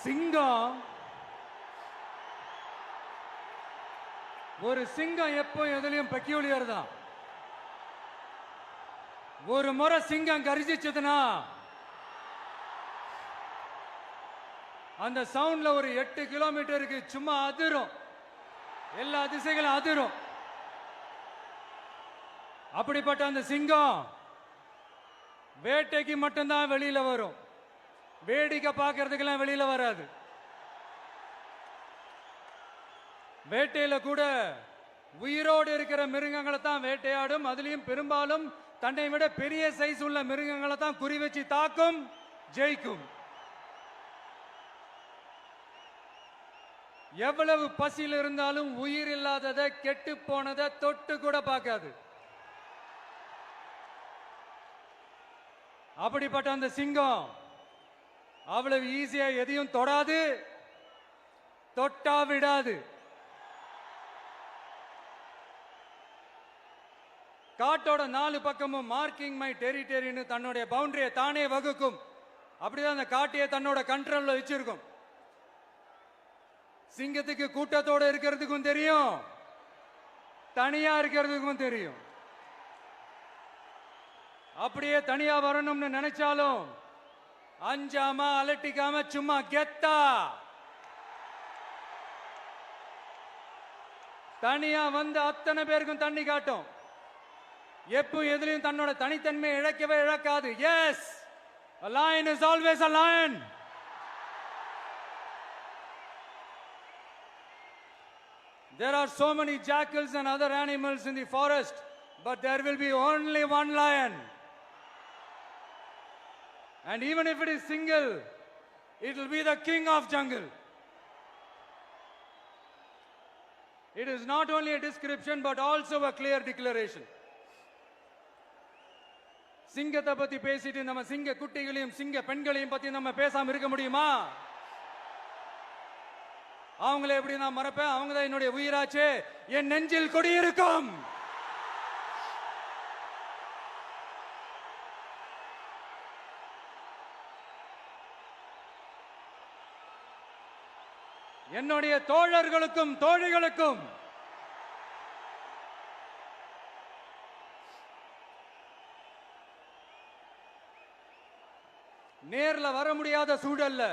சிங்கம் ஒரு சிங்கம் எப்போ எதுலயும் பெக்யூலியர் தான். ஒரு முறை சிங்கம் கர்ஜிச்சதுன்னா அந்த சவுண்ட்ல ஒரு 8 கிலோமீட்டருக்கு சும்மா அதிரும், எல்லா திசைகளும் அதிரும். அப்படிப்பட்ட அந்த சிங்கம் வேட்டைக்கு மட்டும்தான் வெளியில வரும், வேடிக்கை பார்க்கறதுக்கெல்லாம் வெளியில வராது. வேட்டையில கூட உயிரோடு இருக்கிற மிருகங்களை தான் வேட்டையாடும். அதுலயும் பெரும்பாலும் தன்னை விட பெரிய சைஸ் உள்ள மிருகங்களை தான் குறி வச்சு தாக்கும், ஜெயிக்கும். எவ்வளவு பசியில் இருந்தாலும் உயிர் இல்லாததை, கெட்டு போனதை தொட்டு கூட பார்க்காது. அப்படிப்பட்ட அந்த சிங்கம் அவ்வளவு ஈஸியா எதையும் தொடாது, தொட்டா விடாது. காட்டோட 4 பக்கமும் மார்க்கிங் மை டெரிட்டரின்னு தன்னுடைய பவுண்டரியை தானே வகுக்கும். அப்படிதான் அந்த காட்டையே தன்னோட கண்ட்ரோல்ல வச்சிருக்கும். சிங்கத்துக்கு கூட்டத்தோட இருக்கிறதுக்கும் தெரியும், தனியா இருக்கிறதுக்கும் தெரியும். அப்படியே தனியா வரணும்னு நினைச்சாலும் அஞ்சாம அலட்டிக்காம சும்மா கெத்தா தனியா வந்து அத்தனை பேருக்கும் தண்ணி காட்டும். எப்போ எதுலயும் தன்னோட தனித்தன்மையை இழக்கவே இழக்காது. Yes, a lion is always a lion. There are so many jackals and other animals in the forest, but there will be only one lion. And even if it is single, it will be the king of jungle. It is not only a description but also a clear declaration. சிங்கத்தை பத்தி பேசிட்டு நம்ம சிங்க குட்டிகளையும் சிங்க பெண்களையும் பத்தி நம்ம பேசாம இருக்க முடியுமா? அவங்களை எப்படி நான் மறப்பேன்? அவங்க தான் என்னுடைய உயிராச்சே. என் நெஞ்சில் கொடியிருக்கும். என்னுடைய தோழர்களுக்கும் தோழிகளுக்கும் நேர்ல வர முடியாத சூழல்ல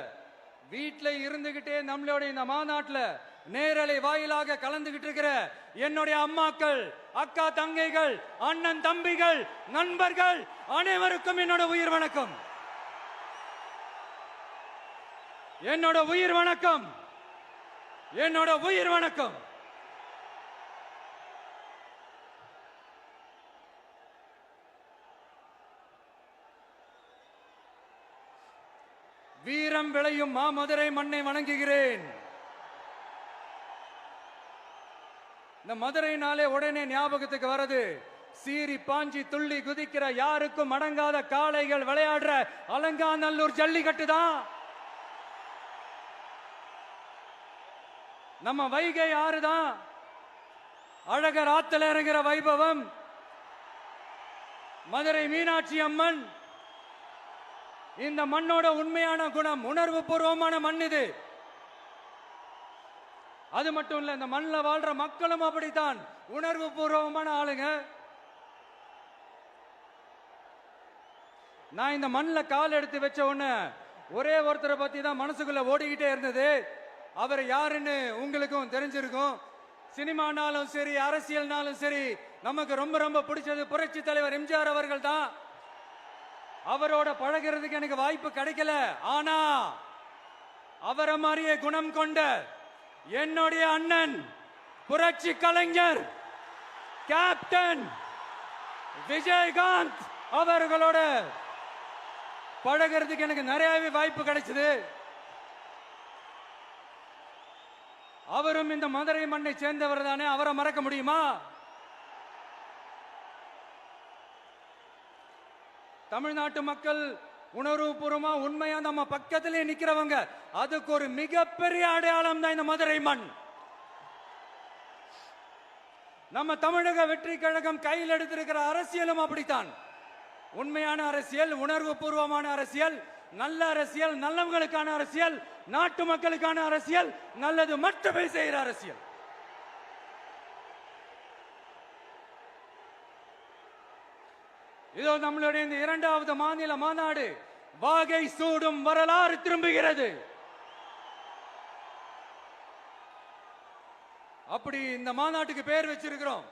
வீட்டில் இருந்துகிட்டே நம்மளோட இந்த மாநாட்டில் நேரலை வாயிலாக கலந்துகிட்டு இருக்கிற என்னுடைய அம்மாக்கள், அக்கா தங்கைகள், அண்ணன் தம்பிகள், நண்பர்கள் அனைவருக்கும் என்னோட உயிர் வணக்கம். என்னோட உயிர் வணக்கம். என்னோட உயிர் வணக்கம். வீரம் விளையும் மாமதுரை மண்ணை வணங்குகிறேன். இந்த மதுரைனாலே உடனே ஞாபகத்துக்கு வரது சீறி பாஞ்சி துள்ளி குதிக்கிற யாருக்கும் அடங்காத காளைகள் விளையாடுற அலங்காநல்லூர் ஜல்லிக்கட்டு தான். நம்ம வைகை ஆறுதான். அழகர் ஆத்துல இறங்குற வைபவம். மதுரை மீனாட்சி அம்மன். இந்த மண்ணோட உண்மையான குணம் உணர்வு பூர்வமான மண் இது. அது மட்டும் இல்ல, இந்த மண்ணில் வாழ்ற மக்களும் அப்படித்தான் உணர்வு பூர்வமான ஆளுங்க. நான் இந்த மண்ணில் கால் எடுத்து வச்ச உடனே ஒரே ஒருத்தரை பத்தி தான் மனசுக்குள்ள ஓடிக்கிட்டே இருந்தது. அவர் யாருன்னு உங்களுக்கும் தெரிஞ்சிருக்கும். சினிமானாலும் சரி, அரசியல்னாலும் சரி, நமக்கு ரொம்ப ரொம்ப பிடிச்சது புரட்சி தலைவர் எம்ஜிஆர் அவர்கள் தான். அவரோட பழகிறதுக்கு எனக்கு வாய்ப்பு கிடைக்கல. ஆனா அவரை மாதிரியே குணம் கொண்ட என்னுடைய அண்ணன் புரட்சி கலைஞர் கேப்டன் விஜயகாந்த் அவர்களோட பழகிறதுக்கு எனக்கு நிறையவே வாய்ப்பு கிடைச்சது. அவரும் இந்த மதுரை மண்ணை சேர்ந்தவர் தானே, அவரை மறக்க முடியுமா? தமிழ்நாட்டு மக்கள் உணர்வுபூர்வமா உண்மையா நம்ம பக்கத்திலே நிக்கிறவங்க. அதுக்கு ஒரு மிகப்பெரிய அடையாளம் தான் இந்த மதுரை மண். நம்ம தமிழக வெற்றி கழகம் கையில் எடுத்திருக்கிற அரசியலும் அப்படித்தான். உண்மையான அரசியல், உணர்வு பூர்வமான அரசியல், நல்ல அரசியல், நல்லவங்களுக்கான அரசியல், நாட்டு மக்களுக்கான அரசியல், நல்லது மட்டுமே செய்கிற அரசியல். இதோ நம்மளுடைய இந்த இரண்டாவது மாநில மாநாடு வாகை சூடும் வரலாறு திரும்புகிறது. அப்படி இந்த மாநாட்டுக்கு பேர் வச்சிருக்கிறோம்.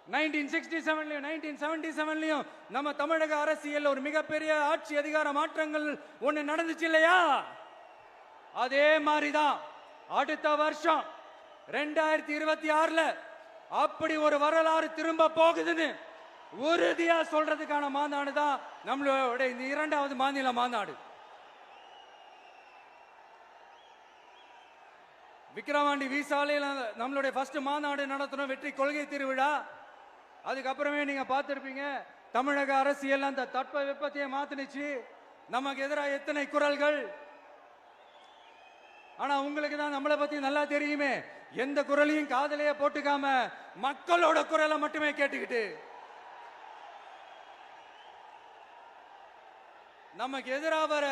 1967லயும் 1977லயும் நம்ம தமிழக அரசியல் ஒரு மிகப்பெரிய ஆட்சி அதிகார மாற்றங்கள் ஒண்ணு நடந்துச்சு இல்லையா? அதே மாதிரிதான் அடுத்த வருஷம் 2026ல அப்படி ஒரு வரலாறு திரும்ப போகுதுன்னு உறுதியா சொல்றதுக்கான மாநாடு தான் நம்மளோட இந்த இரண்டாவது மாநில மாநாடு. விக்கிரவாண்டி வீசாலையில் நம்மளுடைய ஃபர்ஸ்ட் மாநாடு நடத்தணும், வெற்றி கொள்கை திருவிழா. அதுக்கப்புறமே நீங்க பார்த்திருப்பீங்க தமிழக அரசியல் அந்த தட்ப வெப்பத்தையே மாத்தினுச்சு. நமக்கு எதிராக எத்தனை குரல்கள். ஆனா உங்களுக்கு தான் நம்மளை பத்தி நல்லா தெரியுமே, எந்த குரலையும் காதலையே போட்டுக்காம மக்களோட குரலை மட்டுமே கேட்டுக்கிட்டு நமக்கு எதிராக வர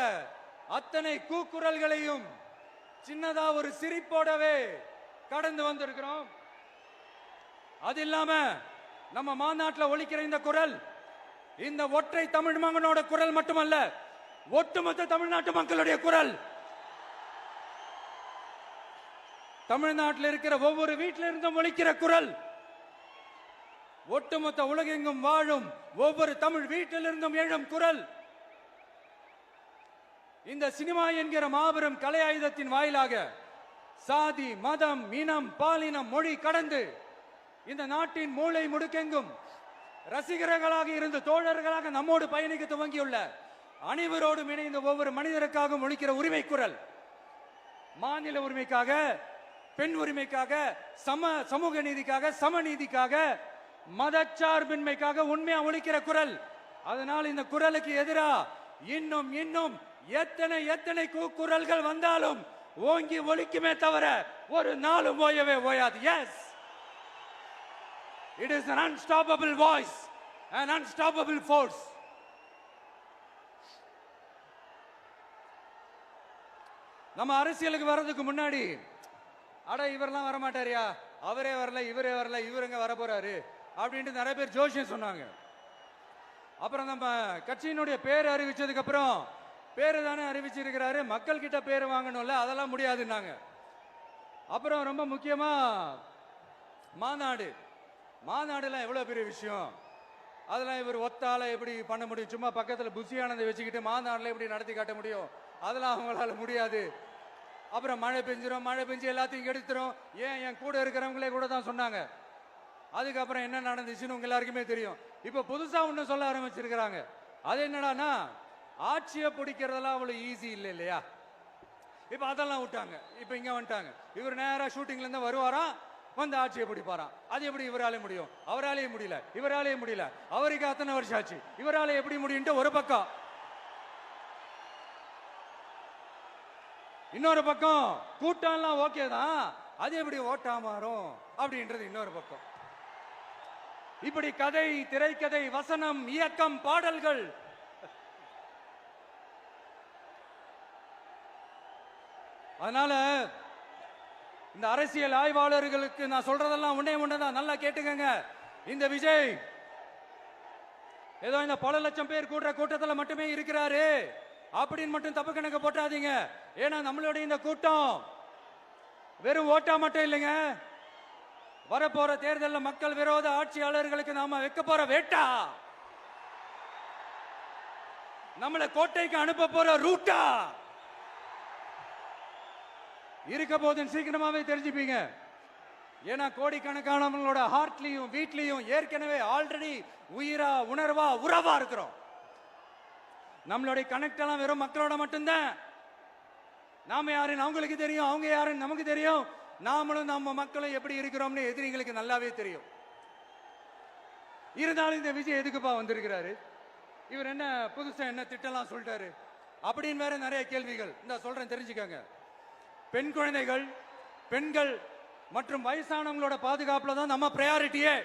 அத்தனை கூக்குரல்களையும் சின்னதா ஒரு சிரிப்போடவே கடந்து வந்திருக்கிறோம். அது இல்லாம நம்ம மாநாட்டில் ஒலிக்கிற இந்த குரல் இந்த ஒற்றை தமிழ் மகனோட குரல் மட்டுமல்ல, ஒட்டுமொத்த தமிழ்நாட்டு மக்களுடைய குரல். தமிழ்நாட்டில் இருக்கிற ஒவ்வொரு வீட்டில இருந்தும் ஒலிக்கிற குரல், ஒட்டுமொத்த உலகெங்கும் வாழும் ஒவ்வொரு தமிழ் வீட்டிலிருந்தும் எழும் குரல். இந்த சினிமா என்கிற மாபெரும் கலை ஆயுதத்தின் வாயிலாக சாதி, மதம், இனம், பாலினம், மொழி கடந்து இந்த நாட்டின் மூளை முடுக்கெங்கும் ரசிகர்களாக இருந்து தோழர்களாக நம்மோடு பயணிக்க துவங்கியுள்ள அனைவரோடும் இணைந்த ஒவ்வொரு மனிதருக்காகவும் ஒலிக்கிற உரிமை குரல். மாநில உரிமைக்காக, பெண் உரிமைக்காக, சமூக நீதிக்காக, சமநீதிக்காக, மதச்சார்பின்மைக்காக உண்மையா ஒலிக்கிற குரல். அதனால் இந்த குரலுக்கு எதிராக இன்னும் இன்னும் எத்தனை எத்தனை குரல்கள் வந்தாலும் ஓங்கி ஒலிக்குமே தவிர ஒரு நாளும் ஓயவே ஓயாது. Yes, it is an unstoppable voice, an unstoppable force. நம்ம அரசியலுக்கு வர்றதுக்கு முன்னாடி அட இவரெல்லாம் வர மாட்டாரியா, அவரே வரல, இவரே வரல, இவருங்க வர போறாரு அப்படின்ட்டு நிறைய பேர் ஜோசியம் சொன்னாங்க. அப்புறம் நம்ம கட்சியினுடைய பேர் அறிவிச்சதுக்கு அப்புறம் பேரு தானே அறிவிச்சிருக்கிறாரு, மக்கள் கிட்ட பேர் வாங்கணும்ல, அதெல்லாம் முடியாதுன்னாங்க. அப்புறம் ரொம்ப முக்கியமா மாநாடுலாம் எவ்வளவு பெரிய விஷயம், அதெல்லாம் இவர் ஒத்தால எப்படி பண்ண முடியும், சும்மா பக்கத்தில் புஷியானதை வச்சுக்கிட்டு மாநாடுல எப்படி நடத்தி காட்ட முடியும், அதெல்லாம் அவங்களால முடியாது. அப்புறம் மழை பெஞ்சு எல்லாத்தையும் கெடுத்துரும். ஏன் என் கூட இருக்கிறவங்களே கூட தான் சொன்னாங்க. அதுக்கப்புறம் என்ன நடந்துச்சுன்னு உங்க எல்லாருக்குமே தெரியும். இப்ப புதுசா ஒண்ணு சொல்ல ஆரம்பிச்சிருக்கிறாங்க. அது என்னடானா, ஆட்சியை பிடிக்கிறதெல்லாம் அவ்வளவு ஈஸி இல்லை இல்லையா. இப்ப அதெல்லாம் விட்டாங்க, இப்ப இங்க வந்துட்டாங்க. இவர் நேரா ஷூட்டிங்ல இருந்து வருவாராம், வந்து ஆட்சியை பிடிப்பாராம். அது எப்படி இவராலே முடியும், அவராலேயே முடியல, இவராலேயே முடியல, அவருக்கு அத்தனை வருஷம் ஆச்சு, இவராலே எப்படி முடியும் ஒரு பக்கம். இன்னொரு பக்கம் கூட்டம்லாம் ஓகே தான், அது எப்படி ஓட்டா மாறும் அப்படின்றது இன்னொரு பக்கம். இப்படி கதை, திரைக்கதை, வசனம், இயக்கம், பாடல்கள், அதனால இந்த அரசியல் ஆய்வாளர்களுக்கு நான் சொல்றதெல்லாம் ஒன்னேதான், நல்லா கேட்டுக்கங்க. இந்த விஜய் ஏதோ இந்த பல லட்சம் பேர் கூடுற கூட்டத்தில் மட்டுமே இருக்கிறாரு அப்படின்னு மட்டும் தப்பு கணக்கு போட்டாதீங்க. ஏன்னா நம்மளுடைய இந்த கூட்டம் வெறும் ஓட்டா மட்டும் இல்லைங்க, வரப்போற தேர்தலில் மக்கள் விரோத ஆட்சியாளர்களுக்கு நாம வைக்க போற வேட்டா, நம்மளை கோட்டைக்கு அனுப்ப போற ரூட்டா இருக்க போதுன்னு சீக்கிரமாவே தெரிஞ்சுப்பீங்க. ஏன்னா கோடிக்கணக்கானவங்களோட ஹார்ட்லயும் வீட்லயும் ஏற்கனவே ஆல்ரெடி உயிரா, உணர்வா, உறவா இருக்கிறோம். நம்மளுடைய கனெக்ட் எல்லாம் வெறும் மக்களோட மட்டும்தான். நாம யாருன்னு அவங்களுக்கு தெரியும், அவங்க யாருன்னு நமக்கு தெரியும். நாமளும் நம்ம மக்களும் எப்படி இருக்கிறோம்னு எதிரிங்களுக்கு நல்லாவே தெரியும். இருந்தாலும் இந்த விஜய் எதுக்குப்பா வந்திருக்கிறாரு, இவர் என்ன புதுசா என்ன திட்டம்லாம் சொல்லிட்டாரு அப்படின்னு வேற நிறைய கேள்விகள். இந்த சொல்றேன் தெரிஞ்சுக்கங்க. பெண் குழந்தைகள், பெண்கள் மற்றும் வயசானவங்களோட பாதுகாப்புல தான் நம்ம பிரையாரிட்டியே.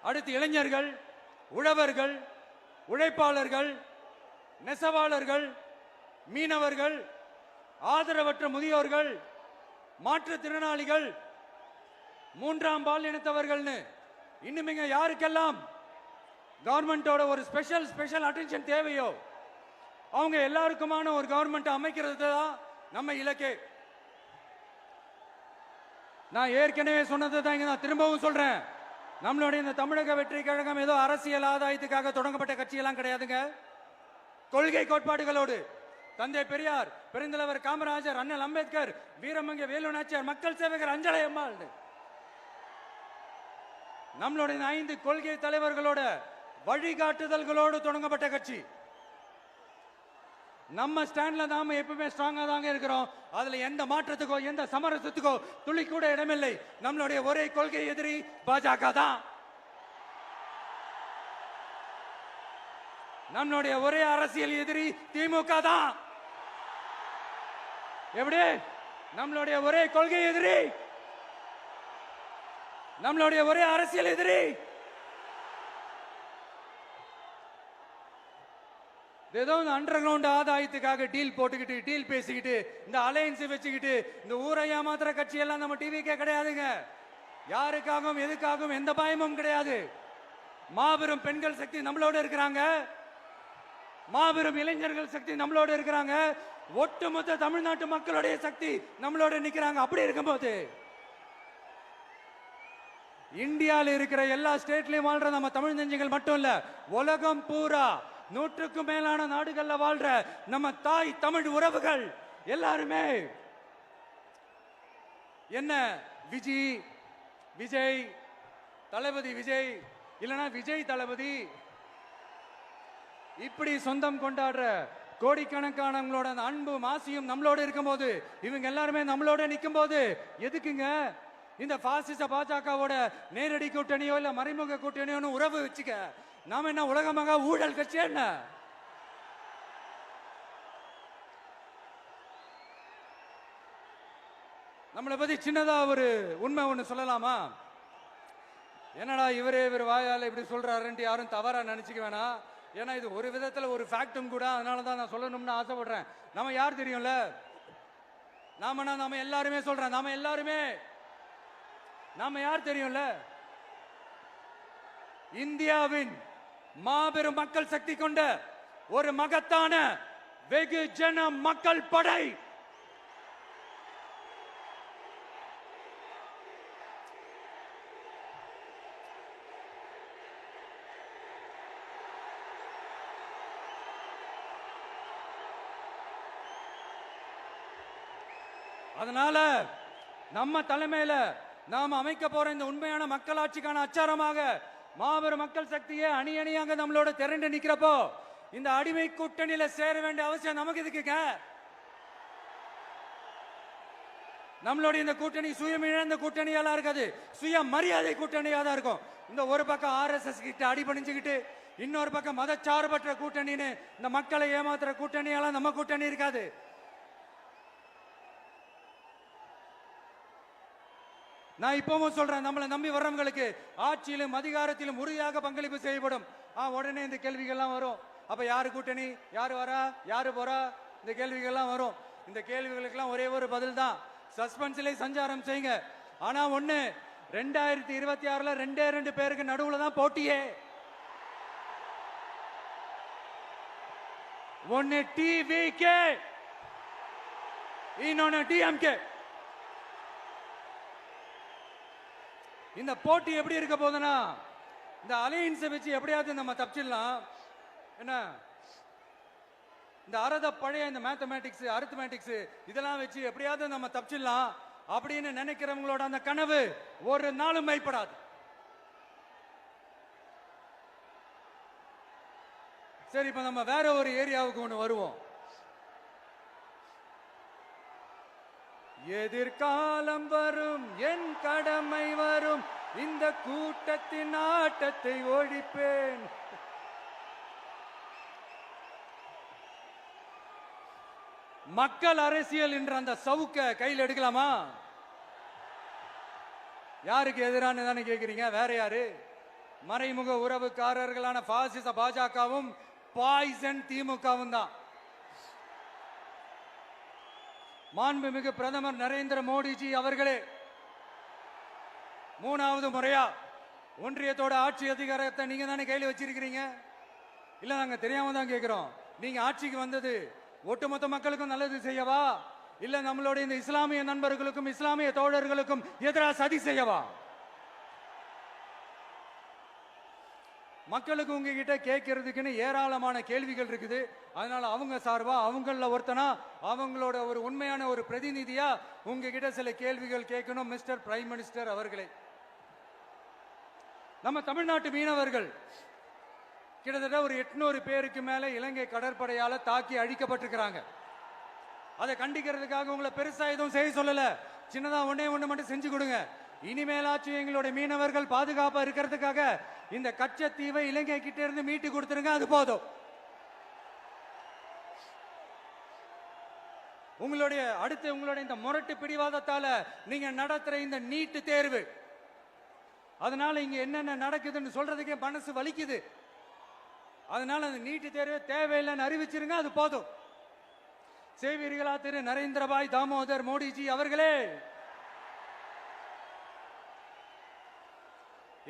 அடுத்து இளைஞர்கள், உழவர்கள், உழைப்பாளர்கள், நெசவாளர்கள், மீனவர்கள், ஆதரவற்ற முதியோர்கள், மாற்றுத்திறனாளிகள், மூன்றாம் பால் இனத்தவர்கள்னு இன்னும் இங்க யாருக்கெல்லாம் கவர்மெண்டோட ஒரு ஸ்பெஷல் அட்டென்ஷன் தேவையோ அவங்க எல்லாருக்குமான ஒரு கவர்மெண்ட் அமைக்கிறது தான் நம்ம இலக்கே. நான் ஏற்கனவே சொன்னதை தான் நான் திரும்பவும் சொல்றேன். நம்மளுடைய இந்த தமிழக வெற்றி கழகம் ஏதோ அரசியல் ஆதாயத்துக்காக தொடங்கப்பட்ட கட்சியெல்லாம் கிடையாதுங்க. கொள்கை கோட்பாடுகளோடு தந்தை பெரியார், பெருந்தலைவர் காமராஜர், அண்ணல் அம்பேத்கர், வீரமங்க வேலு நாச்சியார், மக்கள் சேவகர் அஞ்சலை அம்மாள், நம்மளுடைய 5 கொள்கை தலைவர்களோட வழிகாட்டுதல்களோடு தொடங்கப்பட்ட கட்சி. நம்ம ஸ்டாண்ட்ல நாம எப்பவுமே ஸ்ட்ராங்கா தாங்க இருக்கிறோம். அதுல எந்த மாற்றத்துக்கோ எந்த சமரசத்துக்கோ துளி கூட இடமில்லை. நம்மளுடைய ஒரே கொள்கை எதிரி பாஜக தான். நம்மளுடைய ஒரே அரசியல் எதிரி திமுக தான். எப்படி? நம்மளுடைய ஒரே கொள்கை எதிரி, நம்மளுடைய ஒரே அரசியல் எதிரி ஏதோ அண்டர் கிரவுண்ட் ஆதாயத்துக்காக டீல் போட்டுக்கிட்டு டீல் பேசிக்கிட்டு இந்த அலையன்ஸ் வச்சுக்கிட்டு இந்த ஊரை ஏமாத்துற கட்சி எல்லாம் நம்ம டிவிக்கே கிடையாதுங்க. யாருக்காகவும் எதுக்காகவும் எந்த பயமும் கிடையாது. மாபெரும் பெண்கள் சக்தி நம்மளோட இருக்கிறாங்க, மாபெரும் இளைஞர்கள் சக்தி நம்மளோட இருக்கிறாங்க, ஒட்டுமொத்த தமிழ்நாட்டு மக்களுடைய சக்தி நம்மளோட நிக்கிறாங்க. அப்படி இருக்கும்போது இந்தியாவில் இருக்கிற எல்லா ஸ்டேட்லயும் வாழ்ற நம்ம தமிழ் நெஞ்சங்கள் மட்டும் இல்ல, உலகம் பூரா 100க்கும் மேலான நாடுகள்ல வாழ்ற நம்ம தாய் தமிழ் உறவுகள் எல்லாருமே என்ன விஜய் தளபதி விஜய் இல்லனா விஜய் தளபதி இப்படி சொந்தம் கொண்டாடுற கோடிக்கணக்கானவங்களோட அன்பு மாசியும் நம்மளோட இருக்கும்போது, இவங்க எல்லாருமே நம்மளோட நிற்கும் போது எதுக்குங்க இந்த பாசிச பாஜகவோட நேரடி கூட்டணியோ இல்ல மறைமுக கூட்டணியோன்னு உறவு வச்சுக்க? நாம என்ன உலகமாக ஊழல் கட்சி என்ன? நம்மளை பத்தி சின்னதா ஒரு உண்மை ஒண்ணு சொல்லலாமா? என்னடா இவர் வாயால இப்படி சொல்றாருன்ட்டு யாரும் தவறா நினைச்சுக்க வேணாம். ஏன்னா இது ஒரு விதத்துல ஒரு ஃபேக்டும் கூட. அதனாலதான் நான் சொல்லணும்னு ஆசைப்படுறேன். நம்ம யார் தெரியும்ல? நாம எல்லாருமே சொல்றேன். நாம யார் தெரியும்ல? இந்தியாவின் மாபெரும் மக்கள் சக்தி கொண்ட ஒரு மகத்தான வெகுஜன மக்கள் படை. அதனால நம்ம தலைமையில நாம அமைக்க போற இந்த உண்மையான மக்களாட்சிக்கான அச்சாரமாக மாபெரும் மக்கள் சக்தியை அணி அணியாக நம்மளோட திரண்டு நிக்கிறப்போ இந்த அடிமை கூட்டணியில சேர வேண்டிய அவசியம் நமக்கு இருக்குங்க. நம்மளுடைய இந்த கூட்டணி சுயமிழந்த கூட்டணியெல்லாம் இருக்காது, சுய மரியாதை கூட்டணியா தான் இருக்கும். இந்த ஒரு பக்கம் RSS கிட்ட அடிபணிஞ்சுக்கிட்டு, இன்னொரு பக்கம் மதச்சார்பற்ற கூட்டணின்னு இந்த மக்களை ஏமாத்துற கூட்டணியெல்லாம் நம்ம கூட்டணி இருக்காது. நான் இப்பவும் சொல்றேன், நம்மளை நம்பி வர்றவங்களுக்கு ஆட்சியிலும் அதிகாரத்திலும் உறுதியாக பங்களிப்பு செய்யப்படும். உடனே இந்த கேள்விகள்லாம் வரும். அப்ப யாரு கூட்டணி, யாரு வரா, யாரு போறா, இந்த கேள்விகள்லாம் வரும். இந்த கேள்விகளுக்கெல்லாம் ஒரே ஒரு பதில் தான், சஸ்பென்ஸ்ல சஞ்சாரம் செய்யுங்க. ஆனா ஒண்ணு, 2026ல 2 பேருக்கு நடுவுல தான் போட்டியே. ஒன்னு TVK, இன்னொன்னு DMK. இந்த போட்டி எப்படி இருக்க போதுன்னா, இந்த அலையன்ஸை வச்சு எப்படியாவது நம்ம தப்பிச்சிடலாம். என்ன இந்த பழைய இந்த மேத்தமேட்டிக்ஸ், அரித்மேட்டிக்ஸ் இதெல்லாம் வச்சு எப்படியாவது நம்ம தப்பிச்சிடலாம் அப்படின்னு நினைக்கிறவங்களோட அந்த கனவு ஒரு நாளும் மைப்படாது. சரி, இப்ப நம்ம வேற ஒரு ஏரியாவுக்கு ஒண்ணு வருவோம். எதிர்காலம் வரும், என் கடமை வரும், இந்த கூட்டத்தின் ஆட்டத்தை ஒழிப்பேன். மக்கள் அரசியல் என்ற அந்த சவுக்க கையில் எடுக்கலாமா? யாருக்கு எதிரான தானே கேக்குறீங்க? வேற யாரு? மறைமுக உறவுக்காரர்களான பாசிச பாஜகவும் பாய்சன் திமுகவும் தான். மாண்புமிகு பிரதமர் நரேந்திர மோடிஜி அவர்களே 3வது முறையா ஒன்றியத்தோட ஆட்சி அதிகாரத்தை நீங்க தானே கையில் வச்சிருக்கிறீங்க. இல்ல நாங்க தெரியாம தான் கேட்கிறோம். நீங்க ஆட்சிக்கு வந்தது ஒட்டுமொத்த மக்களுக்கும் நல்லது செய்யவா, இல்ல நம்மளுடைய இந்த இஸ்லாமிய நண்பர்களுக்கும் இஸ்லாமிய தோழர்களுக்கும் எதிராக சதி செய்யவா? மக்களுக்கு உங்ககிட்ட கேட்கறதுக்குன்னு ஏராளமான கேள்விகள் இருக்குது. அதனால அவங்க சார்பா அவங்கள ஒருத்தனா அவங்களோட ஒரு உண்மையான ஒரு பிரதிநிதியா உங்ககிட்ட சில கேள்விகள் கேட்கணும். மிஸ்டர் பிரைம் மினிஸ்டர் அவர்களே, நம்ம தமிழ்நாட்டு மீனவர்கள் கிட்டத்தட்ட ஒரு 800 பேருக்கு மேல இலங்கை கடற்படையால தாக்கி அழிக்கப்பட்டிருக்கிறாங்க. அதை கண்டிக்கிறதுக்காக உங்களை பெருசா எதுவும் செய்ய சொல்லல, சின்னதா ஒண்ணு மட்டும் செஞ்சு கொடுங்க. இனிமேலாச்சும் எங்களுடைய மீனவர்கள் பாதுகாப்பா இருக்கிறதுக்காக இந்த கச்சத்தீவை இலங்கை கிட்ட இருந்து மீட்டு கொடுத்துருங்க, அது போதும். உங்களுடைய இந்த முரட்டு பிடிவாதத்தால நீங்க நடத்துற இந்த நீட்டு தேர்வு, அதனால இங்க என்னென்ன நடக்குதுன்னு சொல்றதுக்கே மனசு வலிக்குது. அதனால அந்த நீட்டு தேர்வு தேவையில்லைன்னு அறிவிச்சிருங்க, அது போதும். செய்வீர்களா திரு நரேந்திரபாய் தாமோதர் மோடிஜி அவர்களே?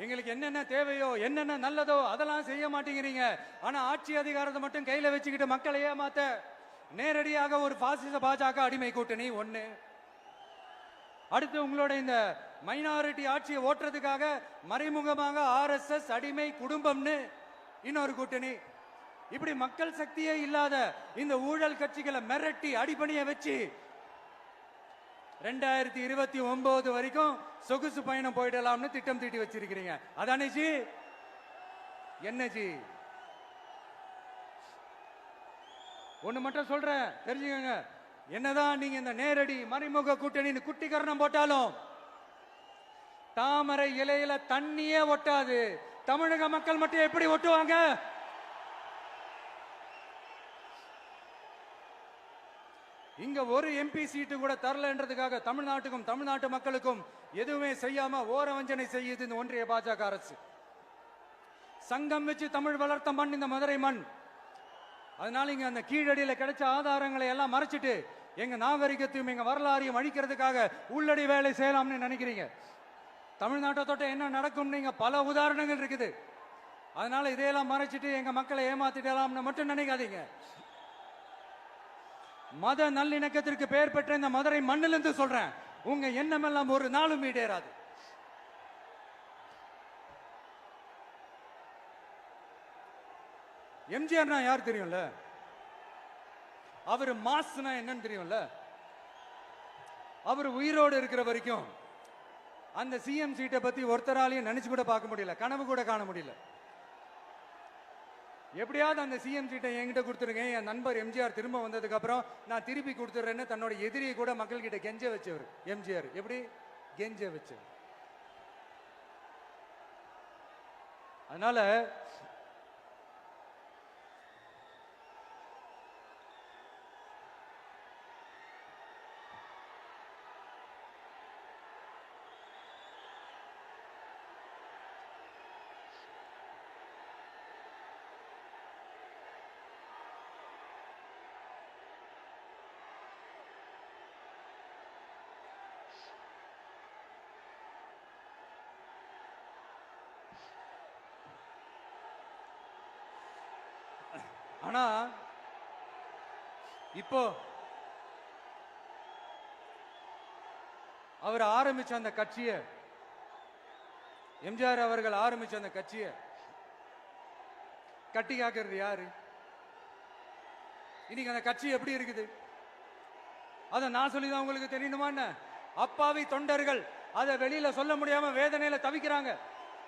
எங்களுக்கு என்னென்ன தேவையோ என்னென்ன நல்லதோ அதெல்லாம் செய்ய மாட்டேங்கிறீங்க. ஆனா ஆட்சி அதிகாரத்தை மட்டும் கையில வச்சுக்கிட்டு மக்களை ஏமாத்த நேரடியாக ஒரு பாசிச பாஜக அடிமை கூட்டணி ஒண்ணு. அடுத்து உங்களோட இந்த மைனாரிட்டி ஆட்சியை ஓட்டுறதுக்காக மறைமுகமாக RSS அடிமை குடும்பம்னு இன்னொரு கூட்டணி. இப்படி மக்கள் சக்தியே இல்லாத இந்த ஊழல் கட்சிகளை மிரட்டி அடிபணிய வச்சு 2029 வரைக்கும் சொகுசு பயணம் போயிடலாம்னு திட்டம் தீட்டி வச்சிருக்கிறீங்க. அதானே ஜி? என்ன ஜி? ஒண்ணு மட்டும் சொல்றேன், தெரிஞ்சுக்கங்க. என்னதான் நீங்க இந்த நேரடி மறைமுக கூட்டணின்னு குட்டிகரணம் போட்டாலும் தாமரை இலையில தண்ணியே ஒட்டாது. தமிழக மக்கள் மட்டும் எப்படி ஒட்டுவாங்க? இங்க ஒரு MP சீட்டு கூட தரலன்றதுக்காக தமிழ்நாட்டுக்கும் தமிழ்நாட்டு மக்களுக்கும் எதுவுமே செய்யாம ஓரவஞ்சனை செய்யுது இந்த ஒன்றிய பாஜக அரசு. சங்கம் வச்சு தமிழ் வளர்த்த மண் இந்த மதுரை மண். அதனால இங்க அந்த கீழடியில கிடைச்ச ஆதாரங்களை எல்லாம் மறைச்சிட்டு எங்க நாகரிகத்தையும் எங்க வரலாறையும் அழிக்கிறதுக்காக உள்ளடி வேலை செய்யலாம்னு நினைக்கிறீங்க. தமிழ்நாட்டை தொட்ட என்ன நடக்கும் நீங்க பல உதாரணங்கள் இருக்குது. அதனால இதையெல்லாம் மறைச்சிட்டு எங்க மக்களை ஏமாத்திடலாம்னு மட்டும் நினைக்காதீங்க. மத நல்லிணக்கத்திற்கு பெயர் பெற்ற இந்த மதுரை மண்ணிலிருந்து சொல்றேன், உங்க எண்ணம் எல்லாம் ஒரு நாளும் ஈடேறாது. எம்ஜிஆர்னா யார் தெரியும்ல? அவர் மாஸ்னா என்னன்னு தெரியும்ல? அவர் உயிரோடு இருக்கிற வரைக்கும் அந்த CM சீட்டை பத்தி ஒருத்தராலையும் நினைச்சு கூட பார்க்க முடியல, கனவு கூட காண முடியல. எப்படியாவது அந்த CM சீட்டை என்கிட்ட கொடுத்துருங்க, என் நண்பர் எம்ஜிஆர் திரும்ப வந்ததுக்கு அப்புறம் நான் திருப்பி கொடுத்துறேன்னு தன்னோட எதிரியை கூட மக்கள் கிட்ட கெஞ்ச வச்சவர் எம்ஜிஆர். எப்படி கெஞ்ச வச்சவர்? அதனால ஆனா இப்போ அவர் ஆரம்பிச்ச அந்த கட்சியை, எம்ஜிஆர் அவர்கள் ஆரம்பிச்ச அந்த கட்சியை கட்டி காக்கிறது யாரு? இன்னைக்கு அந்த கட்சி எப்படி இருக்குது? அதை நான் சொல்லிதான் உங்களுக்கு தெரியணுமா? அப்பாவி தொண்டர்கள் அதை வெளியில சொல்ல முடியாம வேதனையில தவிக்கிறாங்க.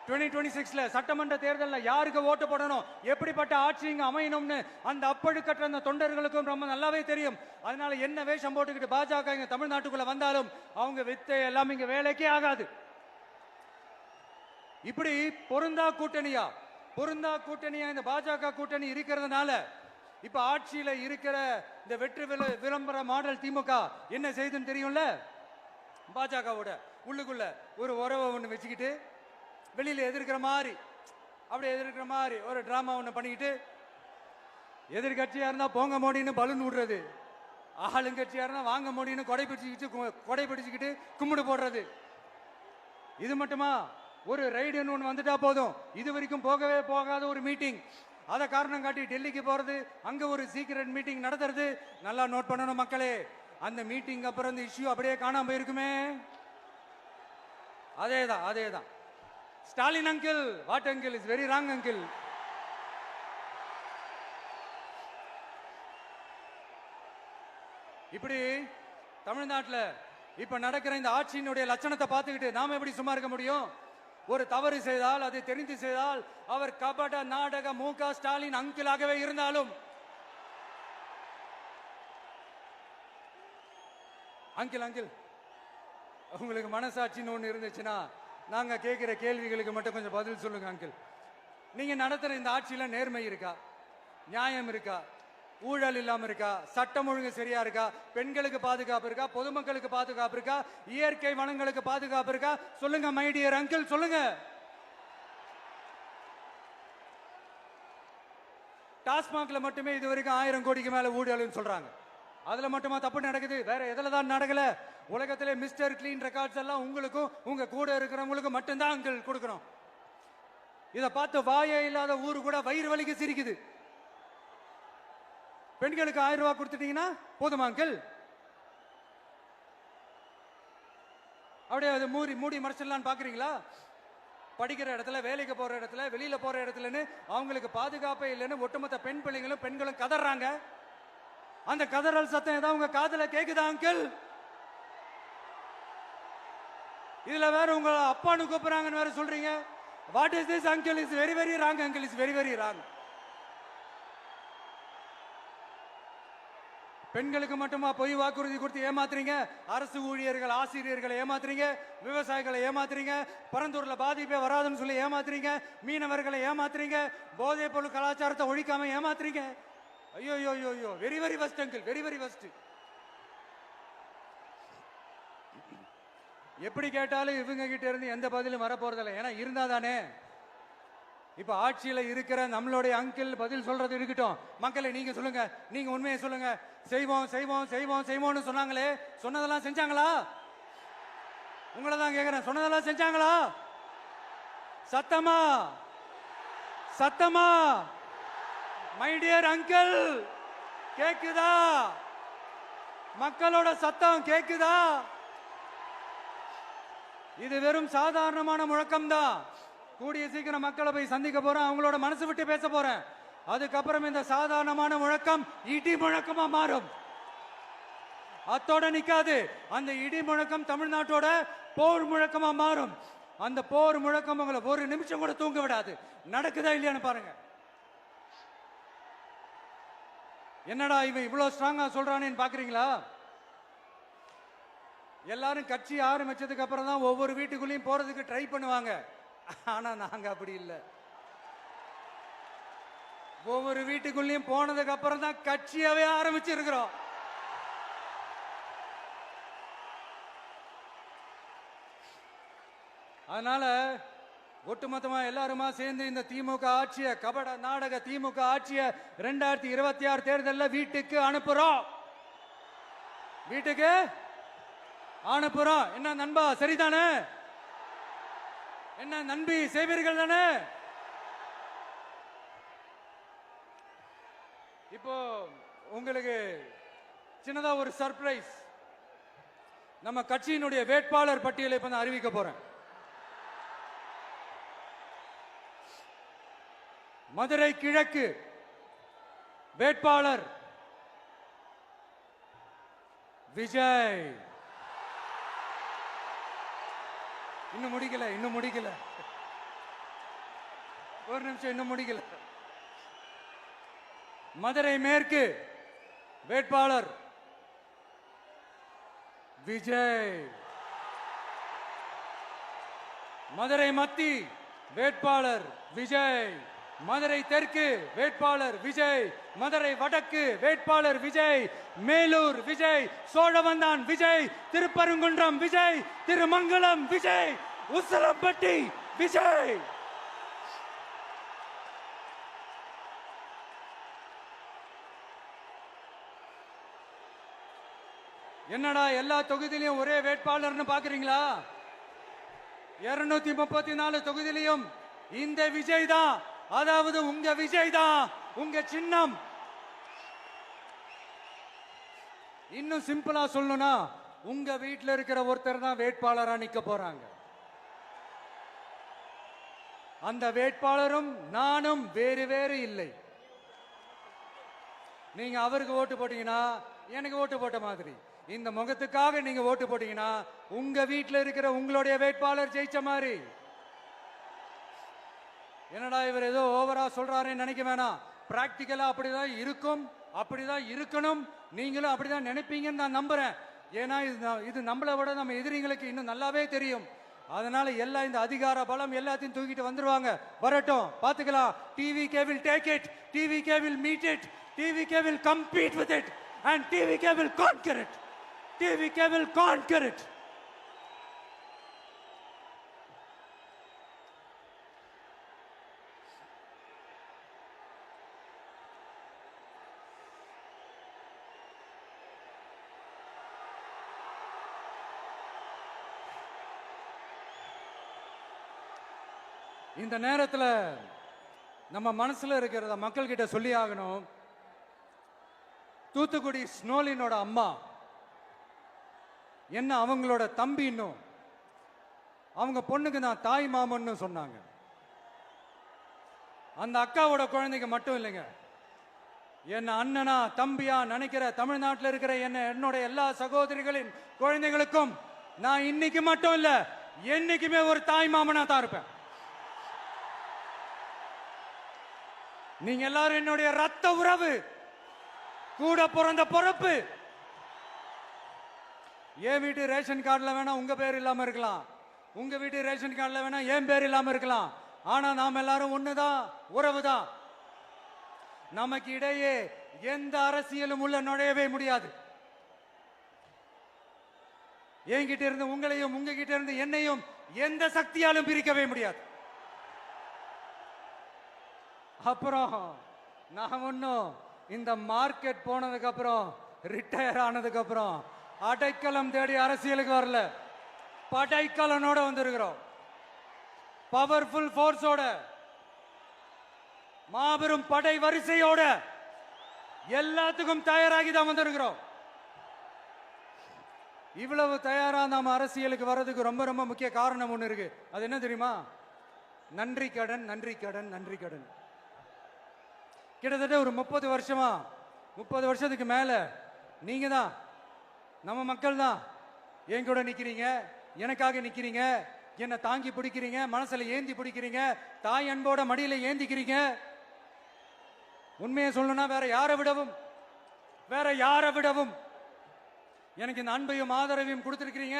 2026 சட்டமன்ற தேர்தலில் யாருக்கு ஓட்டு போடணும், எப்படிப்பட்ட ஆட்சி இங்க அமையணும்னு அந்த அப்பழுக்கற்ற அந்த தொண்டர்களுக்கும் ரொம்ப நல்லாவே தெரியும். அதனால என்ன வேஷம் போட்டுக்கிட்டு பாஜக இங்க தமிழ்நாட்டுக்குள்ள வந்தாலும் அவங்க வித்தை எல்லாம் இங்க வேலைக்கே ஆகாது. இப்படி பொருந்தா கூட்டணியா இந்த பாஜக கூட்டணி இருக்கிறதுனால இப்ப ஆட்சியில இருக்கிற இந்த வெற்றி விளம்பர மாடல் திமுக என்ன செய்யுதுன்னு தெரியும்ல? பாஜகவோட உள்ளுக்குள்ள ஒரு உறவை ஒண்ணு வச்சுக்கிட்டு வெளியில எதிர்க்கிற மாதிரி ஒரு டிராமா ஒண்ணு பண்ணிக்கிட்டு எதிர்கட்சியா இருந்தா போங்க மோடின்னு பலூன் விடுறது, ஆளுங்கட்சியா இருந்தா வாங்க மோடின்னு கொடை பிடிச்சுக்கிட்டு கும்பிடு போடுறது. இது மட்டுமா? ஒரு ரைடுன்னு ஒன்று வந்துட்டா போதும், இது வரைக்கும் போகவே போகாத ஒரு மீட்டிங், அதை காரணம் காட்டி டெல்லிக்கு போறது, அங்க ஒரு சீக்கிரட் மீட்டிங் நடத்துறது. நல்லா நோட் பண்ணணும் மக்களே, அந்த மீட்டிங் அப்புறம் இந்த இஷ்யூ அப்படியே காணாம போயிருக்குமே. அதேதான் அதேதான். Stalin uncle, what uncle is very wrong uncle. இப்படி தமிழ்நாட்டில் இப்ப நடக்கிற இந்த ஆட்சியினுடைய லட்சணத்தை பார்த்துக்கிட்டு நாம எப்படி சும்மா இருக்க முடியும்? ஒரு தவறு செய்தால், அது தெரிந்து செய்தால், அவர் கபட நாடக மு.க. ஸ்டாலின் அங்கிளாகவே இருந்தாலும், அங்கிள் அங்கிள் உங்களுக்கு மனசாட்சின்னு ஒன்று இருந்துச்சுன்னா நாங்க கேட்கிற கேள்விகளுக்கு மட்டும் கொஞ்சம் பதில் சொல்லுங்க அங்கிள். நீங்க நடத்துற இந்த ஆட்சியில நேர்மை இருக்கா? நியாயம் இருக்கா? ஊழல் இல்லாம இருக்கா? சட்டம் ஒழுங்கு சரியா இருக்கா? பெண்களுக்கு பாதுகாப்பு இருக்கா? பொதுமக்களுக்கு பாதுகாப்பு இருக்கா? இயற்கை வளங்களுக்கு பாதுகாப்பு இருக்கா? சொல்லுங்க மை டியர் அங்கிள், சொல்லுங்க. டாஸ்மாக்ல மட்டுமே இது வரைக்கும் 1000 கோடிக்கு மேல ஊழல்னு சொல்றாங்க. அதுல மட்டுமா தப்பு நடக்குது? வேற எதுல தான் நடக்கல? உலகத்திலே மிஸ்டர் கிளீன் ரெக்கார்ட்ஸ் எல்லாம் உங்களுக்கும் உங்க கூட இருக்கிறவங்களுக்கும் மட்டும்தான் அங்கிள் கொடுக்கணும். இதை பார்த்து வாயே இல்லாத ஊரு கூட வயிறு வலிக்கு சிரிக்குது. பெண்களுக்கு 1000 ரூபாய் கொடுத்துட்டீங்கன்னா போதுமா அங்கிள்? அப்படியே அது மூடி மறைச்சிடலான்னு பாக்குறீங்களா? படிக்கிற இடத்துல, வேலைக்கு போற இடத்துல, வெளியில போற இடத்துலன்னு அவங்களுக்கு பாதுகாப்பே இல்லைன்னு ஒட்டுமொத்த பெண்களும் கதறாங்க. அந்த கதறல் சத்தம் ஏதாவது உங்க காதுல கேக்குதா அங்கிள்? இதுல வேற உங்க அப்பான்னு கூப்பிடுறாங்கன்னு வேற சொல்றீங்க. What is this uncle? Is very very wrong uncle, is very very wrong. பெண்களுக்கு மட்டுமா பொய் வாக்குறுதி கொடுத்து ஏமாத்துறீங்க? அரசு ஊழியர்கள், ஆசிரியர்களை ஏமாத்துறீங்க, விவசாயிகளை ஏமாத்துறீங்க, பரந்தூர்ல பாதிப்பே வராதுன்னு சொல்லி ஏமாத்துறீங்க, மீனவர்களை ஏமாத்துறீங்க, போதைப் பொருள் கலாச்சாரத்தை ஒழிக்காம ஏமாத்துறீங்க. ஐயோ ஐயோ ஐயோ, very very வஸ்ட் uncle, very very வஸ்ட். எப்படி கேட்டாலும் இவங்க கிட்ட இருந்து எந்த பதிலும் வரப்போறதில்லை. ஏன்னா இருந்தா தானே. இப்ப ஆட்சியில இருக்கிற நம்மளுடைய அங்கிள் பதில் சொல்றது இருக்கட்டும். மக்களை நீங்க சொல்லுங்க, நீங்க உண்மையை சொல்லுங்க. செய்வோம் செய்வோம் செய்வோம் செய்வோம்னு சொன்னாங்களே, சொன்னதெல்லாம் செஞ்சாங்களா? உங்களை தான் கேக்குறேன், சொன்னதெல்லாம் செஞ்சாங்களா? சத்தமா சத்தமா மை டியர் அங்கிள், கேக்குதா? மக்களோட சத்தம் கேக்குதா? இது வெறும் சாதாரணமான முழக்கம் தான். கூடிய சீக்கிரம் மக்களை போய் சந்திக்க போறேன், அவங்களோட மனசு விட்டு பேச போறேன். அதுக்கப்புறம் இந்த சாதாரணமான முழக்கம் இடி முழக்கமா மாறும். அத்தோட நிக்காது. அந்த இடி முழக்கம் தமிழ்நாட்டோட போர் முழக்கமா மாறும். அந்த போர் முழக்கம் உங்களை ஒரு நிமிஷம் கூட தூங்க விடாது. நடக்குதா இல்லையான்னு பாருங்க. என்னடா இவன் இவ்வளவு ஸ்ட்ராங்கா சொல்றானேன்னு பாக்குறீங்களா? எல்லாரும் கட்சி ஆரம்பிச்சதுக்கு அப்புறம் தான் ஒவ்வொரு வீட்டுக்குள்ளேயும் போறதுக்கு ட்ரை பண்ணுவாங்க. ஆனா நாங்க அப்படி இல்லை. ஒவ்வொரு வீட்டுக்குள்ளேயும் போனதுக்கு அப்புறம் தான் கட்சியாவே ஆரம்பிச்சிருக்கிறோம். அதனால ஒட்டுமொத்தமா எல்லாருமா சேர்ந்து இந்த திமுக ஆட்சிய, கபட நாடக திமுக ஆட்சிய 2026 தேர்தலில் வீட்டுக்கு அனுப்புறோம். வீட்டுக்கு அனுப்புறோம். என்ன நண்பா, சரிதானே? என்ன நம்பி செய்வீர்கள் தானே? இப்போ உங்களுக்கு சின்னதா ஒரு சர்ப்ரைஸ். நம்ம கட்சியினுடைய வேட்பாளர் பட்டியலை இப்ப நான் அறிவிக்க போறேன். மதுரை கிழக்கு வேட்பாளர் விஜய். இன்னும் முடிக்கல, ஒரு நிமிஷம், இன்னும் முடிக்கல. மதுரை மேற்கு வேட்பாளர் விஜய். மதுரை மத்தி வேட்பாளர் விஜய். மதுரை தெற்கு வேட்பாளர் விஜய். மதுரை வடக்கு வேட்பாளர் விஜய். மேலூர் விஜய். சோழவந்தான் விஜய். திருப்பரங்குன்றம் விஜய். திருமங்கலம் விஜய். உசிலம்பட்டி விஜய். என்னடா எல்லா தொகுதியிலையும் ஒரே வேட்பாளர்னு பாக்குறீங்களா? 234 தொகுதியிலையும் இந்த விஜய் தான், அதாவது உங்க விஜய் தான் உங்க சின்னம். இன்னும் சிம்பிளா சொல்லணும்னா உங்க வீட்டில் இருக்கிற ஒருத்தர் தான் வேட்பாளரா நிக்க போறாங்க. அந்த வேட்பாளரும் நானும் வேறு வேறு இல்லை. நீங்க அவருக்கு ஓட்டு போட்டீங்கன்னா எனக்கு ஓட்டு போட்ட மாதிரி, இந்த முகத்துக்காக நீங்க ஓட்டு போட்டீங்கன்னா உங்க வீட்டில் இருக்கிற உங்களுடைய வேட்பாளர் ஜெயிச்ச மாதிரி. என்னடா இவர் ஏதோ ஓவரா சொல்றாருன்னு நினைக்க வேணாம். பிராக்டிக்கலா அப்படிதான் இருக்கும், அப்படிதான் இருக்கணும். நீங்களும் அப்படிதான் நினைப்பீங்கன்னு நான் நம்புறேன். ஏன்னா இது நம்மளை விட நம்ம எதிரிங்களுக்கு இன்னும் நல்லாவே தெரியும். அதனால எல்லாம் இந்த அதிகார பலம் எல்லாத்தையும் தூக்கிட்டு வந்துருவாங்க. வரட்டும், பாத்துக்கலாம். TVK will take it, TVK will meet it, TVK will compete with it and TVK will conquer it, TVK will conquer it. இந்த நேரத்தில் நம்ம மனசுல இருக்கிறத மக்கள் கிட்ட சொல்லி ஆகணும். தூத்துக்குடி ஸ்னோலினோட அம்மா என்ன அவங்களோட தம்பி, இன்னும் அவங்க பொண்ணுக்கு நான் தாய் மாமன்னு சொன்னாங்க. அந்த அக்காவோட குழந்தைக்கு மட்டும் இல்லைங்க, என்ன அண்ணனா தம்பியா நினைக்கிற தமிழ்நாட்டில் இருக்கிற என்னோட எல்லா சகோதரிகளின் குழந்தைகளுக்கும் நான் இன்னைக்கு மட்டும் இல்ல, என்னைக்குமே ஒரு தாய் மாமனா தான் இருப்பேன். நீங்க எல்லாரும் என்னுடைய ரத்த உறவு, கூட பிறந்த பொறுப்பு. என் வீட்டு ரேஷன் கார்டுல வேணா உங்க பேர் இல்லாம இருக்கலாம், உங்க வீட்டு ரேஷன் கார்டுல வேணா என் பேர் இல்லாம இருக்கலாம். ஆனா நாம் எல்லாரும் ஒண்ணுதான், உறவுதான். நமக்கு இடையே எந்த அரசியலும் உள்ள நுழையவே முடியாது. என்கிட்ட இருந்து உங்களையும் உங்ககிட்ட இருந்து என்னையும் எந்த சக்தியாலும் பிரிக்கவே முடியாது. அப்புறம் நான் ஒன்னும் இந்த மார்க்கெட் போனதுக்கு அப்புறம், ரிட்டையர் ஆனதுக்கு அப்புறம் அடைக்கலம் தேடி அரசியலுக்கு வரல. படைக்கலனோட வந்திருக்கிறோம். பவர்ஃபுல் போர்ஸோட, மாபெரும் படை வரிசையோட, எல்லாத்துக்கும் தயாராகி தான் வந்திருக்கிறோம். இவ்வளவு தயாரா நாம அரசியலுக்கு வர்றதுக்கு ரொம்ப ரொம்ப முக்கிய காரணம் ஒண்ணு இருக்கு. அது என்ன தெரியுமா? நன்றி கடன், நன்றி கடன், நன்றி கடன். கிட்டத்தட்ட ஒரு 30 வருஷமா, 30 வருஷத்துக்கு மேல நீங்க தான், நம்ம மக்கள் தான் என் கூட நிக்கிறீங்க, எனக்காக நிக்கிறீங்க, என்னை தாங்கி பிடிக்கிறீங்க, மனசுல ஏந்தி பிடிக்கிறீங்க, தாய் அன்போட மடியில ஏந்திக்கிறீங்க. உண்மையை சொல்லணும்னா வேற யாரை விடவும் எனக்கு இந்த அன்பையும் ஆதரவையும் கொடுத்திருக்கிறீங்க.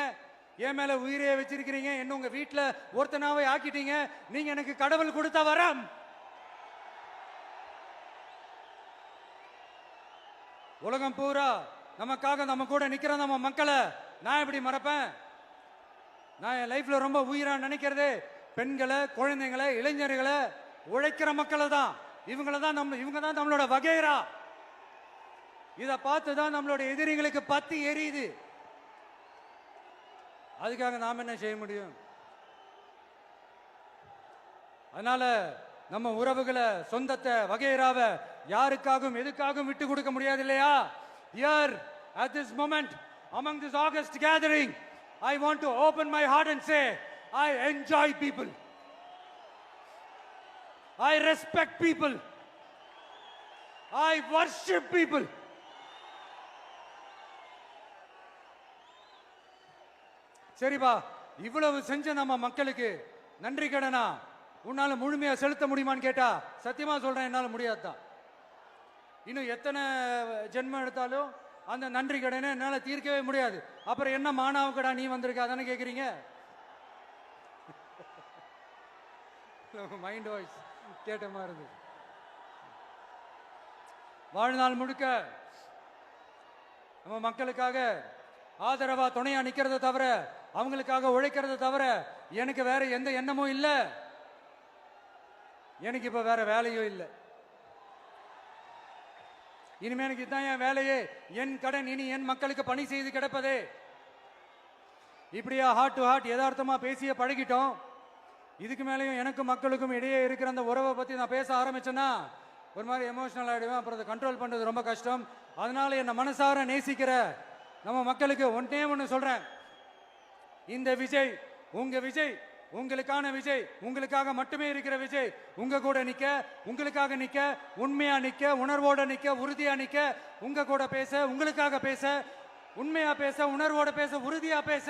என் மேல உயிரையே வச்சிருக்கிறீங்க. என்ன உங்க வீட்டுல ஒருத்தனாவே ஆக்கிட்டீங்க. நீங்க எனக்கு கடவுள் கொடுத்த வரம். உலகம் பூரா நமக்காக நம்ம கூட நிக்கிற நம்ம மக்களை நான் எப்படி மறப்பேன்? நான் என் லைஃப்ல ரொம்ப உயிரா நினைக்கிறது பெண்களை, குழந்தைங்களை, இளைஞர்களை, உழைக்கிற மக்களை தான். இவங்க தான் நம்மளோட வகைரா. இதை பார்த்து தான் நம்மளோட எதிரிகளுக்கு பத்தி எரியுது. அதுக்காக நாம் என்ன செய்ய முடியும்? அதனால நம்ம உறவுகளை, சொந்தத்தை, வகைராவை யாருக்காகவும் எதுக்காகவும் விட்டு கொடுக்க முடியாது இல்லையா? Here at this moment among this August gathering, I want to open my heart and say I enjoy people, I respect people, I worship people. சரிப்பா, இவ்வளவு செஞ்ச நம்ம மக்களுக்கு நன்றி கடனா உன்னால முழுமையா செலுத்த முடியுமான்னு கேட்டா சத்தியமா சொல்றேன், என்னால முடியாதுதான். இன்னும் எத்தனை ஜென்மம் எடுத்தாலும் அந்த நன்றி கடனை என்னால தீர்க்கவே முடியாது. அப்புறம் என்ன மானாவுக்கடா நீ வந்திருக்க அதானே கேக்குறீங்க? மைண்ட் வாய்ஸ் கேட்ட மாதிரி இருந்தது. வாழ்நாள் முழுக்க நம்ம மக்களுக்காக ஆதரவா துணையா நிக்கிறத தவிர, அவங்களுக்காக உழைக்கிறத தவிர எனக்கு வேற எந்த எண்ணமும் இல்லை. எனக்கு இப்ப வேற வேலையும் இல்லை. இனிமே எனக்கு இதுதான் என் வேலையே, என் கடன் இனி என் மக்களுக்கு பணி செய்து கிடப்பதே. இப்படியா ஹார்ட் டு ஹார்ட் யதார்த்தமா பேசிய பழகிட்டோம். இதுக்கு மேலேயும் எனக்கும் மக்களுக்கும் இடையே இருக்கிற அந்த உறவை பத்தி நான் பேச ஆரம்பிச்சேன்னா ஒரு மாதிரி எமோஷனல் ஆகிடுவேன். அப்புறம் அதை கண்ட்ரோல் பண்ணுறது ரொம்ப கஷ்டம். அதனால என்னை மனசார நேசிக்கிற நம்ம மக்களுக்கு ஒன்றே ஒன்று சொல்றேன். இந்த விஜய் உங்க விஜய், உங்களுக்கான விஜய், உங்களுக்காக மட்டுமே இருக்கிற விஜய். உங்க கூட நிக்க, உங்களுக்காக நிக்க, உண்மையா நிக்க, உணர்வோட நிக்க, உறுதியா நிக்க, உங்க கூட பேச, உங்களுக்காக பேச, உண்மையா பேச, உணர்வோட பேச, உறுதியா பேச,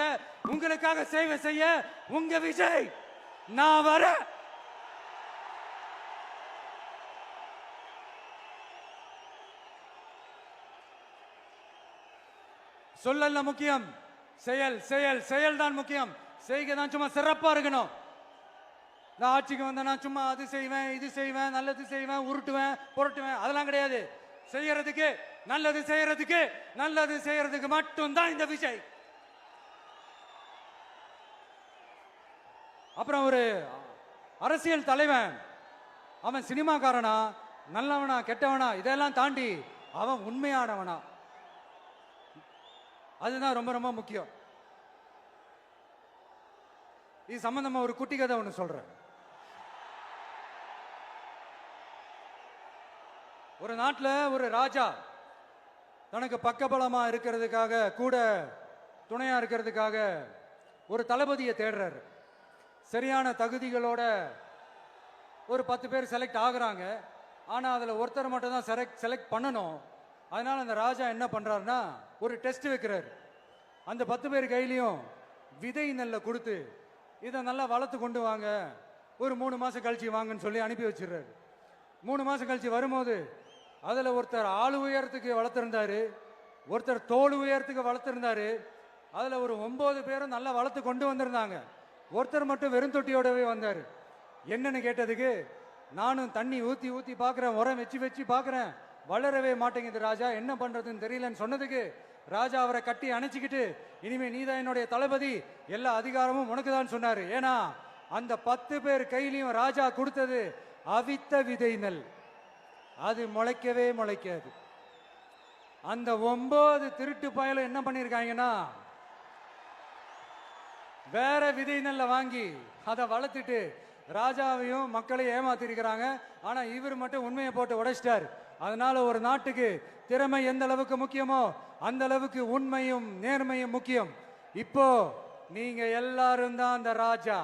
உங்களுக்காக சேவை செய்ய உங்க விஜய் நான் வர. சொல்லல முக்கியம், செயல் செயல் செயல் தான் முக்கியம். செய்கை தான் சும்மா சிறப்பா இருக்கணும். நான் ஆட்சிக்கு வந்தேன்னா சும்மா அது செய்வேன், இது செய்வேன், நல்லது செய்வேன், உருட்டுவேன், புரட்டுவேன், அதெல்லாம் கிடையாது. செய்யறதுக்கு, நல்லது செய்யறதுக்கு, நல்லது செய்யறதுக்கு மட்டும்தான் இந்த விஜய். அப்புறம் ஒரு அரசியல் தலைவன், அவன் சினிமாக்காரனா, நல்லவனா, கெட்டவனா, இதெல்லாம் தாண்டி அவன் உண்மையானவனா, அதுதான் ரொம்ப ரொம்ப முக்கியம். இது சம்பந்தமா ஒரு குட்டி கதை ஒன்று சொல்றேன். ஒரு நாட்டில் ஒரு ராஜா தனக்கு பக்கபலமா இருக்கிறதுக்காக, கூட துணையா இருக்கிறதுக்காக ஒரு தளபதியை தேடுறாரு. சரியான தகுதிகளோட ஒரு 10 பேர் செலக்ட் ஆகுறாங்க. ஆனால் அதில் ஒருத்தர் மட்டும் தான் செலக்ட் பண்ணணும். அதனால அந்த ராஜா என்ன பண்றாருன்னா ஒரு டெஸ்ட் வைக்கிறார். அந்த 10 பேர் கையிலையும் விதை நெல்லை கொடுத்து இதை நல்லா வளர்த்து கொண்டு வாங்க, ஒரு 3 மாசம் கழிச்சு வாங்கன்னு சொல்லி அனுப்பி வச்சிடுறாரு. 3 மாசம் கழிச்சு வரும்போது அதில் ஒருத்தர் ஆளு உயரத்துக்கு வளர்த்துருந்தாரு, ஒருத்தர் தோல் உயரத்துக்கு வளர்த்துருந்தாரு. அதில் ஒரு 9 பேரும் நல்லா வளர்த்து கொண்டு வந்திருந்தாங்க. ஒருத்தர் மட்டும் வெறும் தொட்டியோடவே வந்தார். என்னன்னு கேட்டதுக்கு, நானும் தண்ணி ஊற்றி ஊற்றி பார்க்குறேன், உரம் வச்சு வச்சு பார்க்குறேன், வளரவே மாட்டேங்குது ராஜா, என்ன பண்ணுறதுன்னு தெரியலன்னு சொன்னதுக்கு ராஜா அவரை கட்டி அணைச்சிக்கிட்டு, இனிமே நீதான் என்னுடைய தளபதி, எல்லா அதிகாரமும் உனக்கு தான் சொன்னார். ஏன்னா அந்த 10 பேர் கையிலையும் ராஜா கொடுத்தது அவித்த விதை நெல், அது முளைக்கவே முளைக்காது. அந்த 9 திருட்டு பயலும் என்ன பண்ணியிருக்காங்கன்னா வேற விதை நெல்லை வாங்கி அதை வளர்த்துட்டு ராஜாவையும் மக்களையும் ஏமாத்திருக்கிறாங்க. ஆனா இவர் மட்டும் உண்மையை போட்டு உடைச்சிட்டார். அதனால ஒரு நாட்டுக்கு திறமை எந்த அளவுக்கு முக்கியமோ அந்த அளவுக்கு உண்மையும் நேர்மையும் முக்கியம். இப்போ நீங்க எல்லாரும் தான் அந்த ராஜா.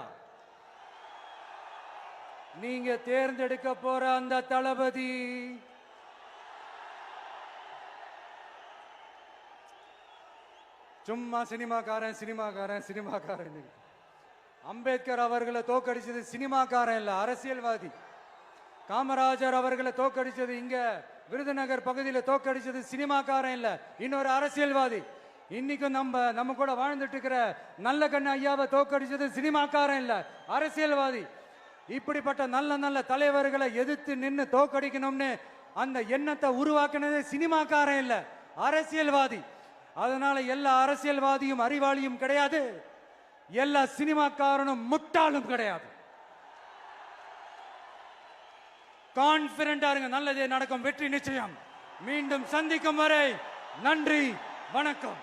நீங்க தேர்ந்தெடுக்க போற அந்த தளபதி சும்மா சினிமாக்காரன் சினிமாக்காரன் சினிமாக்காரன். அம்பேத்கர் அவர்களை தோக்கடிச்சது சினிமாக்காரன் இல்ல, அரசியல்வாதி. காமராஜர் அவர்களை தோக்கடிச்சது, இங்க விருதுநகர் பகுதியில் தோக்கடிச்சது சினிமாக்காரன் இல்ல, இன்னொரு அரசியல்வாதி. இன்னைக்கும் நம்ம கூட வாழ்ந்துட்டு இருக்கிற நல்ல கண்ணு ஐயாவை தோக்கடிச்சது சினிமாக்காரன் இல்ல, அரசியல்வாதி. இப்படிப்பட்ட நல்ல நல்ல தலைவர்களை எதிர்த்து நின்று தோக்கடிக்கணும்னு அந்த எண்ணத்தை உருவாக்குனது சினிமாக்காரன் இல்ல, அரசியல்வாதி. அதனால எல்லா அரசியல்வாதியும் அறிவாளியும் கிடையாது, எல்லா சினிமாக்காரனும் முட்டாளும் கிடையாது. கான்பிடண்டா இருங்க, நல்லதே நடக்கும், வெற்றி நிச்சயம். மீண்டும் சந்திக்கும் வரை நன்றி, வணக்கம்.